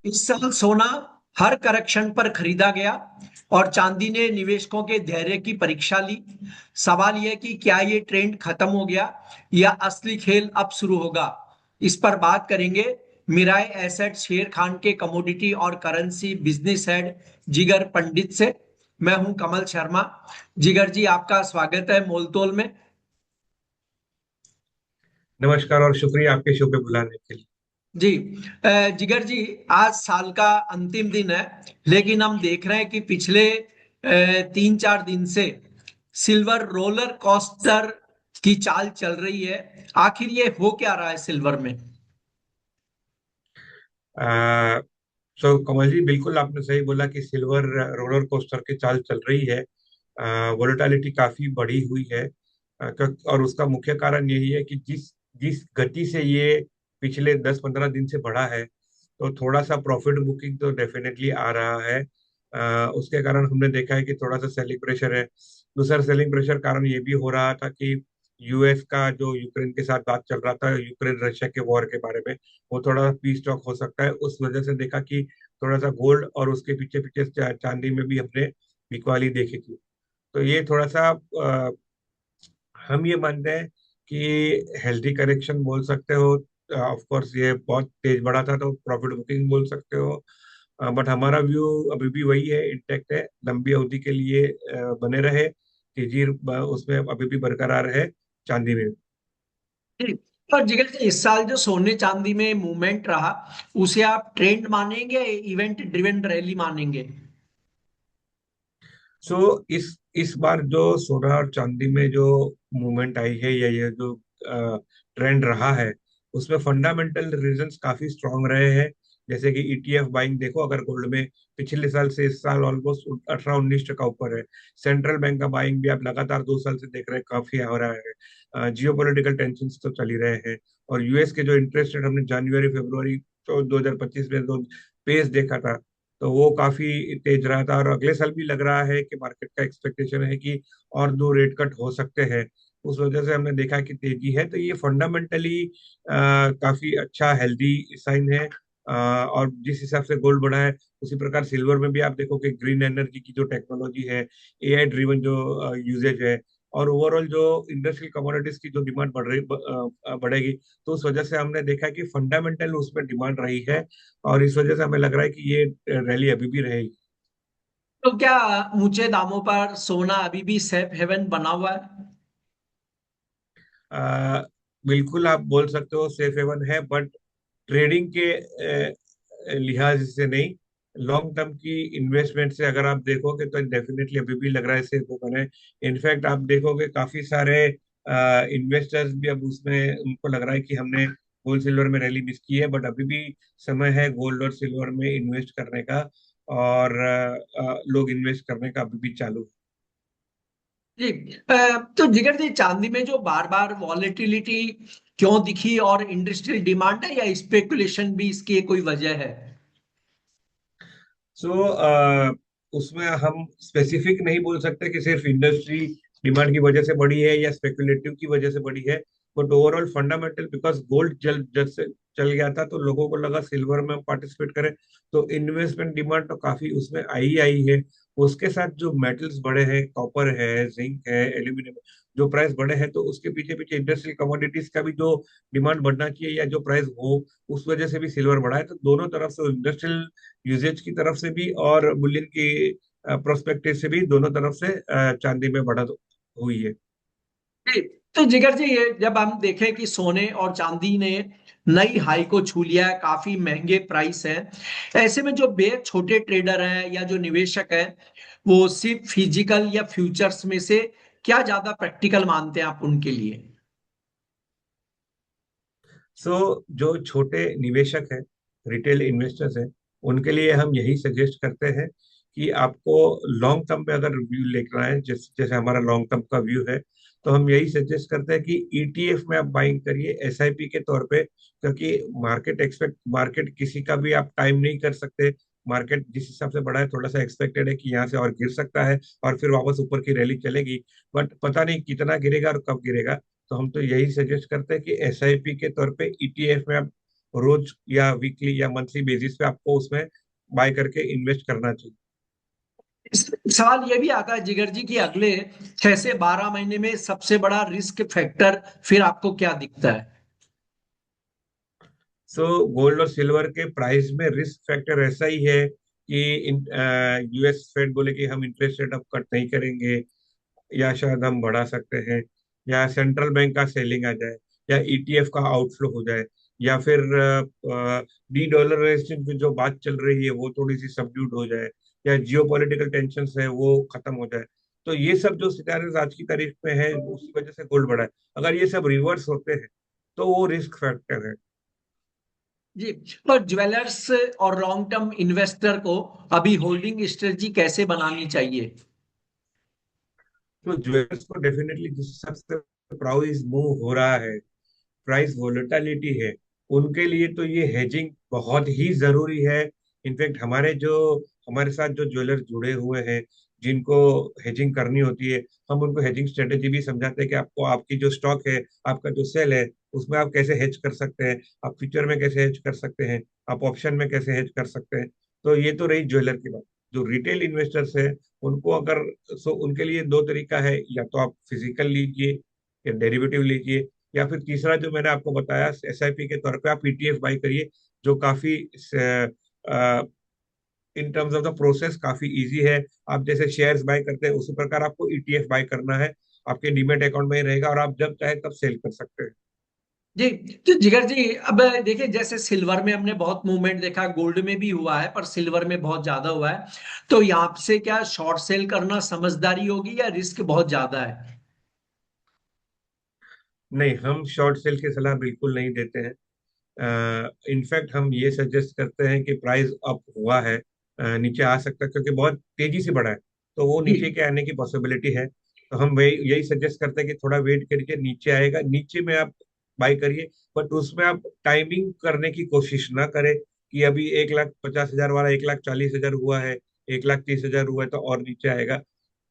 इस साल सोना हर करेक्शन पर खरीदा गया और चांदी ने निवेशकों के धैर्य की परीक्षा ली। सवाल यह कि क्या ये ट्रेंड खत्म हो गया या असली खेल अब शुरू होगा। इस पर बात करेंगे मिराय एसेट शेर खान के कमोडिटी और करेंसी बिजनेस हेड जिगर पंडित से। मैं हूं कमल शर्मा। जिगर जी, आपका स्वागत है मोलतोल में। नमस्कार और शुक्रिया आपके शो पे बुलाने के लिए। जी। जिगर जी, आज साल का अंतिम दिन है, लेकिन हम देख रहे हैं कि पिछले 3-4 दिन से सिल्वर रोलर कोस्टर की चाल चल रही है। आखिर ये हो क्या रहा है सिल्वर में? आ, सो कमल जी, बिल्कुल आपने सही बोला कि सिल्वर रोलर कोस्टर की चाल चल रही है। वोलेटिलिटी काफी बढ़ी हुई है। और उसका मुख्य कारण यही है कि जिस जिस गति से ये पिछले 10-15 दिन से बढ़ा है, तो थोड़ा सा प्रॉफिट बुकिंग तो डेफिनेटली आ रहा है। उसके कारण हमने देखा है कि थोड़ा सा सेलिंग प्रेशर है। दूसरा सेलिंग प्रेशर कारण ये भी हो रहा था कि यूएस का जो यूक्रेन के साथ बात चल रहा था, यूक्रेन रशिया के वॉर के बारे में, वो थोड़ा पीस टॉक हो सकता है। उस वजह से देखा कि थोड़ा सा गोल्ड और उसके पीछे पीछे चांदी में भी हमने बिकवाली देखी थी। तो ये थोड़ा सा हम ये मानते हैं कि हेल्दी करेक्शन बोल सकते हो। ऑफ कोर्स ये बहुत तेज बढ़ा था तो प्रॉफिट बुकिंग बोल सकते हो। बट हमारा व्यू अभी भी वही है, इंटेक्ट है, लंबी अवधि के लिए बने रहे, तेजी उसमें अभी भी बरकरार है, चांदी में। जी। और जिगर जी, इस साल जो सोने चांदी में मूवमेंट रहा, उसे आप ट्रेंड मानेंगे, इवेंट ड्रिवन रैली मानेंगे? सो इस बार जो सोना और चांदी में जो मूवमेंट आई है, या ये जो ट्रेंड रहा है, उसमें फंडामेंटल रीजंस काफी स्ट्रांग रहे हैं। जैसे कि ईटीएफ बाइंग देखो, अगर गोल्ड में पिछले साल से इस साल ऑलमोस्ट 18-19% ऊपर है। सेंट्रल बैंक का बाइंग भी आप लगातार 2 साल से देख रहे हैं, काफी हो रहा है। जियो पोलिटिकल टेंशन तो चल ही रहे हैं। और यूएस के जो इंटरेस्ट रेट हमने जनवरी फरवरी तो 2025 में जो पेस देखा था, तो वो काफी तेज रहा था। और अगले साल भी लग रहा है कि मार्केट का एक्सपेक्टेशन है कि और 2 रेट कट हो सकते हैं। उस वजह से हमने देखा कि तेजी है, तो ये फंडामेंटली काफी अच्छा हेल्दी साइन है। और जिस हिसाब से गोल्ड बढ़ा है, उसी प्रकार सिल्वर में भी आप देखो कि ग्रीन एनर्जी की जो टेक्नोलॉजी है, एआई ड्रिवन जो यूजेज है, और ओवरऑल जो इंडस्ट्रियल कमोडिटीज की जो डिमांड बढ़ेगी, तो उस वजह से हमने देखा कि फंडामेंटल उसमें डिमांड रही है। और इस वजह से हमें लग रहा है कि ये रैली अभी भी रहेगी। तो क्या ऊंचे दामों पर सोना अभी भी सेफ हेवन बना हुआ है? आ, बिल्कुल आप बोल सकते हो सेफ हेवन है, बट ट्रेडिंग के लिहाज से नहीं, लॉन्ग टर्म की इन्वेस्टमेंट से अगर आप देखोगे तो डेफिनेटली अभी भी लग रहा है सेफ हेवन है। इनफैक्ट आप देखोगे काफी सारे इन्वेस्टर्स भी अब उसमें, उनको लग रहा है कि हमने गोल्ड सिल्वर में रैली मिस की है, बट अभी भी समय है गोल्ड और सिल्वर में इन्वेस्ट करने का। और लोग इन्वेस्ट करने का अभी भी चालू जी। तो जिगर जी, चांदी में जो बार बार वॉलेटिलिटी क्यों दिखी, और इंडस्ट्रियल डिमांड है या स्पेकुलेशन भी इसकी कोई वजह है? सो उसमें हम स्पेसिफिक नहीं बोल सकते कि सिर्फ इंडस्ट्री डिमांड की वजह से बढ़ी है या स्पेकुलेटिव की वजह से बढ़ी है। But overall fundamental, because gold जल जल से चल गया था, तो लोगों को लगा सिल्वर में हम पार्टिसिपेट करें, तो इन्वेस्टमेंट डिमांड तो काफी उसमें आई है। उसके साथ जो मेटल्स बढ़े हैं, कॉपर है, जिंक है, एल्यूमिनियम, जो प्राइस बढ़े हैं, तो उसके पीछे पीछे इंडस्ट्रियल कमोडिटीज का भी जो डिमांड बढ़ना चाहिए या जो प्राइस हो, उस वजह से भी सिल्वर बढ़ा है। तो दोनों तरफ से, इंडस्ट्रियल यूजेज की तरफ से भी और बुलियन की प्रोस्पेक्टिव से भी, दोनों तरफ से चांदी में बढ़त हुई है। जी। तो जिगर जी, ये जब हम देखें कि सोने और चांदी ने नई हाई को छू लिया है, काफी महंगे प्राइस है, ऐसे में जो बेहद छोटे ट्रेडर हैं या जो निवेशक हैं, वो सिर्फ फिजिकल या फ्यूचर्स में से क्या ज्यादा प्रैक्टिकल मानते हैं आप उनके लिए? जो छोटे निवेशक हैं, रिटेल इन्वेस्टर्स हैं, उनके लिए हम यही सजेस्ट करते हैं कि आपको लॉन्ग टर्म में अगर व्यू लेना है, जैसे हमारा लॉन्ग टर्म का व्यू है, तो हम यही सजेस्ट करते हैं कि ईटीएफ में आप बाइंग करिए, एसआईपी के तौर पे। क्योंकि मार्केट किसी का भी आप टाइम नहीं कर सकते। मार्केट जिस हिसाब से बढ़ा है, थोड़ा सा एक्सपेक्टेड है कि यहाँ से और गिर सकता है और फिर वापस ऊपर की रैली चलेगी। बट पता नहीं कितना गिरेगा और कब गिरेगा। तो हम तो यही सजेस्ट करते हैं कि एसआईपी के तौर पे ईटीएफ में आप रोज या वीकली या मंथली बेसिस पे आपको उसमें बाय करके इन्वेस्ट करना चाहिए। सवाल ये भी आता है जिगर जी कि अगले 6 से 12 महीने में सबसे बड़ा रिस्क फैक्टर फिर आपको क्या दिखता है? सो गोल्ड और सिल्वर के प्राइस में रिस्क फैक्टर ऐसा ही है कि यूएस फेड बोले कि हम इंटरेस्ट रेट अब कट नहीं करेंगे, या शायद हम बढ़ा सकते हैं, या सेंट्रल बैंक का सेलिंग आ जाए, या ईटीएफ का आउटफ्लो हो जाए, या फिर डी डॉलराइजेशन की जो बात चल रही है वो थोड़ी सी सबड्यूड हो जाए, या जियो पॉलिटिकल टेंशन है वो खत्म हो जाए। तो ये सब जो सिनारियोज आज की तारीख में है उसी वजह से गोल्ड बढ़ा है। अगर ये सब रिवर्स होते हैं तो वो रिस्क फैक्टर है। जी। तो ज्वेलर्स और लॉन्ग टर्म इन्वेस्टर को अभी होल्डिंग स्ट्रेटजी कैसे बनानी चाहिए? तो ज्वेलर्स को डेफिनेटली जिस हिसाब से प्राइस मूव हो रहा है, प्राइस वोलेटिलिटी है, उनके लिए तो ये हेजिंग बहुत ही जरूरी है। इनफैक्ट हमारे साथ जो ज्वेलर्स जुड़े हुए हैं जिनको हेजिंग करनी होती है, हम उनको हेजिंग स्ट्रेटेजी भी समझाते हैं कि आपको आपकी जो स्टॉक है, आपका जो सेल है, उसमें आप कैसे हेज कर सकते हैं, आप फ्यूचर में कैसे हेज कर सकते हैं, आप ऑप्शन में कैसे हेज कर सकते हैं। तो ये तो रही ज्वेलर की बात। जो रिटेल इन्वेस्टर्स है उनको अगर, सो उनके लिए दो तरीका है, या तो आप फिजिकल लीजिए या डेरिवेटिव लीजिए, या फिर तीसरा जो मैंने आपको बताया एसआईपी के तौर पे आप ईटीएफ बाई करिए, जो काफी in terms of the process काफी इजी है। आप जैसे शेयर्स बाय करते हैं उसी प्रकार आपको ईटीएफ बाय करना है, आपके डीमेट अकाउंट में ही रहेगा और आप जब चाहे तब सेल कर सकते हैं। जी। तो जिगर जी, अब देखिए जैसे सिल्वर में हमने बहुत मूवमेंट देखा, गोल्ड में भी हुआ है पर सिल्वर में बहुत ज्यादा हुआ है। तो यहाँ से क्या शॉर्ट सेल करना समझदारी होगी या रिस्क बहुत ज्यादा है? नहीं, हम शॉर्ट सेल की सलाह बिल्कुल नहीं देते हैं। इनफैक्ट हम ये सजेस्ट करते हैं कि प्राइस अप हुआ है, नीचे आ सकता है क्योंकि बहुत तेजी से बढ़ा है, तो वो जी। नीचे के आने की पॉसिबिलिटी है। तो हम वही यही सजेस्ट करते हैं कि थोड़ा वेट करके नीचे आएगा, नीचे में आप बाय करिए। बट उसमें आप टाइमिंग करने की कोशिश ना करें कि अभी 1,50,000 वाला 1,40,000 हुआ है, 1,30,000 हुआ है तो और नीचे आएगा।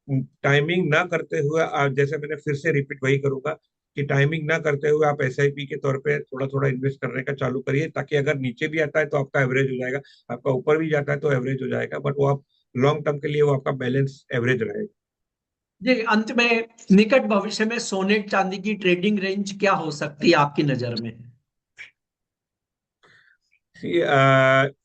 टाइमिंग ना करते हुए आप, जैसे मैंने फिर से रिपीट वही करूंगा कि टाइमिंग ना करते हुए आप एसआईपी के तौर पे थोड़ा थोड़ा इन्वेस्ट करने का चालू करिए, ताकि अगर नीचे भी आता है तो आपका एवरेज हो जाएगा, आपका ऊपर भी जाता है तो एवरेज हो जाएगा, बट वो आप लॉन्ग टर्म के लिए वो आपका बैलेंस एवरेज रहेगा। जी, अंत में निकट भविष्य में सोने चांदी की ट्रेडिंग रेंज क्या हो सकती है आपकी नजर में?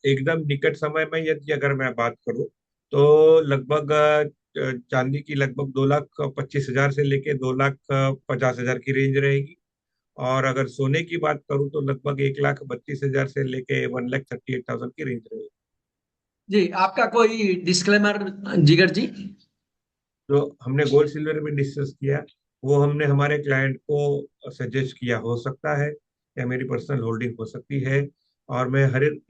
एकदम निकट समय में यदि अगर मैं बात करूं तो लगभग चांदी की लगभग 2,25,000 से लेके 2,50,000 की रेंज रहेगी। और अगर सोने की बात करूं तो लगभग 1,32,000 से लेके 1,38,000 की रेंज रहेगी। जी, आपका कोई डिस्क्लेमर जिगर जी? जो हमने गोल्ड सिल्वर में डिस्कस किया वो हमने हमारे क्लाइंट को सजेस्ट किया हो सकता है, या मेरी पर्सनल होल्डिंग हो सकती है। और मैं हर एक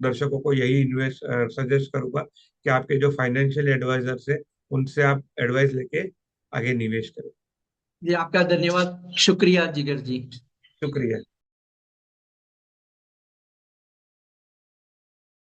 दर्शकों को यही इन्वेस्ट सजेस्ट करूंगा कि आपके जो फाइनेंशियल एडवाइजर्स है उनसे आप एडवाइस लेके आगे निवेश करें। जी, आपका धन्यवाद, शुक्रिया जिगर जी। शुक्रिया।